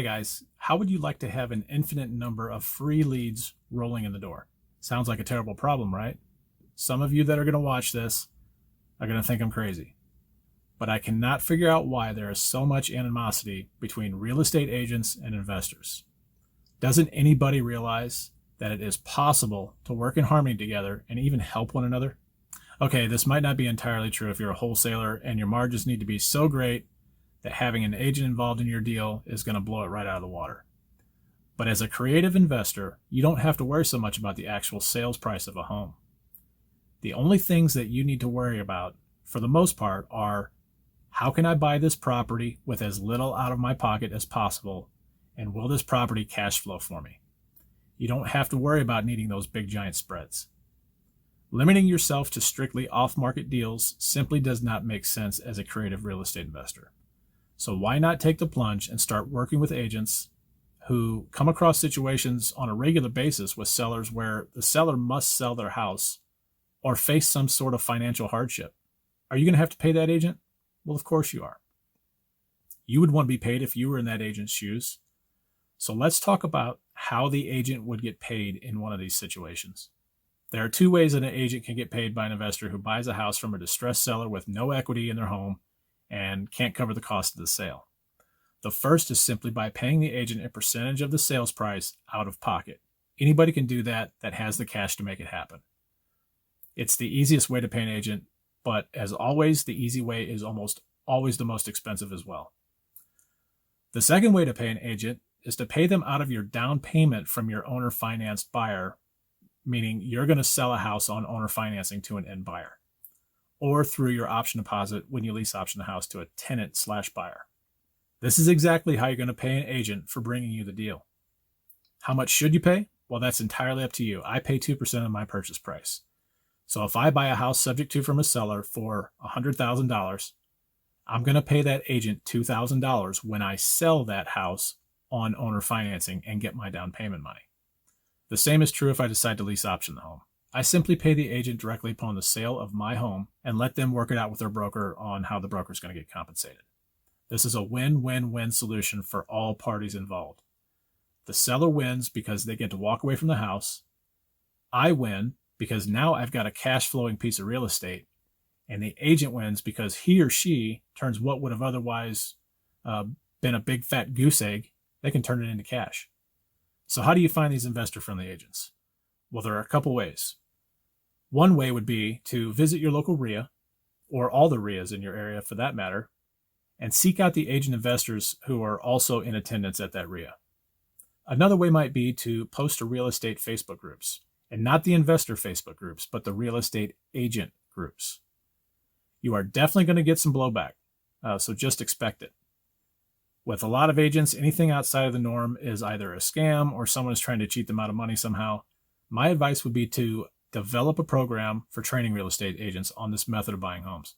Hey guys, how would you like to have an infinite number of free leads rolling in the door? Sounds like a terrible problem, right? Some of you that are going to watch this are going to think I'm crazy. But I cannot figure out why there is so much animosity between real estate agents and investors. Doesn't anybody realize that it is possible to work in harmony together and even help one another? Okay, this might not be entirely true if you're a wholesaler and your margins need to be so great that having an agent involved in your deal is going to blow it right out of the water. But as a creative investor, you don't have to worry so much about the actual sales price of a home. The only things that you need to worry about, for the most part, are how can I buy this property with as little out of my pocket as possible, and will this property cash flow for me? You don't have to worry about needing those big giant spreads. Limiting yourself to strictly off-market deals simply does not make sense as a creative real estate investor. So why not take the plunge and start working with agents who come across situations on a regular basis with sellers where the seller must sell their house or face some sort of financial hardship? Are you going to have to pay that agent? Well, of course you are. You would want to be paid if you were in that agent's shoes. So let's talk about how the agent would get paid in one of these situations. There are two ways that an agent can get paid by an investor who buys a house from a distressed seller with no equity in their home and can't cover the cost of the sale. The first is simply by paying the agent a percentage of the sales price out of pocket. Anybody can do that has the cash to make it happen. It's the easiest way to pay an agent, but as always, the easy way is almost always the most expensive as well. The second way to pay an agent is to pay them out of your down payment from your owner-financed buyer, meaning you're going to sell a house on owner financing to an end buyer, or through your option deposit when you lease option the house to a tenant/buyer. This is exactly how you're going to pay an agent for bringing you the deal. How much should you pay? Well, that's entirely up to you. I pay 2% of my purchase price. So if I buy a house subject to from a seller for $100,000, I'm going to pay that agent $2,000 when I sell that house on owner financing and get my down payment money. The same is true if I decide to lease option the home. I simply pay the agent directly upon the sale of my home and let them work it out with their broker on how the broker is going to get compensated. This is a win-win-win solution for all parties involved. The seller wins because they get to walk away from the house. I win because now I've got a cash flowing piece of real estate, and the agent wins because he or she turns what would have otherwise been a big fat goose egg, they can turn it into cash. So how do you find these investor-friendly agents? Well, there are a couple ways. One way would be to visit your local RIA, or all the RIAs in your area for that matter, and seek out the agent investors who are also in attendance at that RIA. Another way might be to post to real estate Facebook groups, and not the investor Facebook groups, but the real estate agent groups. You are definitely going to get some blowback, so just expect it. With a lot of agents, anything outside of the norm is either a scam or someone is trying to cheat them out of money somehow. My advice would be to develop a program for training real estate agents on this method of buying homes.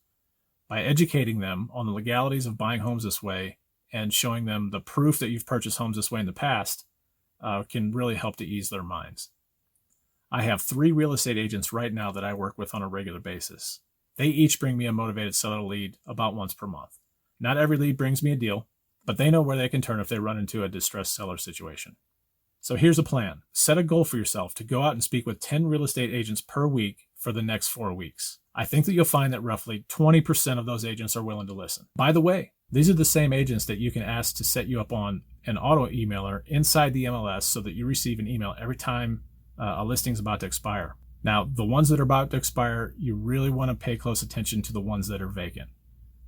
By educating them on the legalities of buying homes this way and showing them the proof that you've purchased homes this way in the past can really help to ease their minds. I have 3 real estate agents right now that I work with on a regular basis. They each bring me a motivated seller lead about once per month. Not every lead brings me a deal, but they know where they can turn if they run into a distressed seller situation. So here's a plan. Set a goal for yourself to go out and speak with 10 real estate agents per week for the next 4 weeks. I think that you'll find that roughly 20% of those agents are willing to listen. By the way, these are the same agents that you can ask to set you up on an auto emailer inside the MLS so that you receive an email every time a listing is about to expire. Now, the ones that are about to expire, you really want to pay close attention to the ones that are vacant.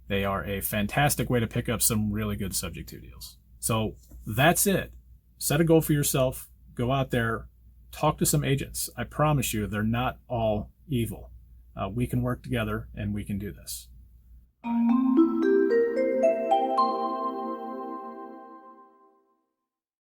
They are a fantastic way to pick up some really good subject to deals. So that's it. Set a goal for yourself. Go out there, talk to some agents. I promise you, they're not all evil. We can work together and we can do this.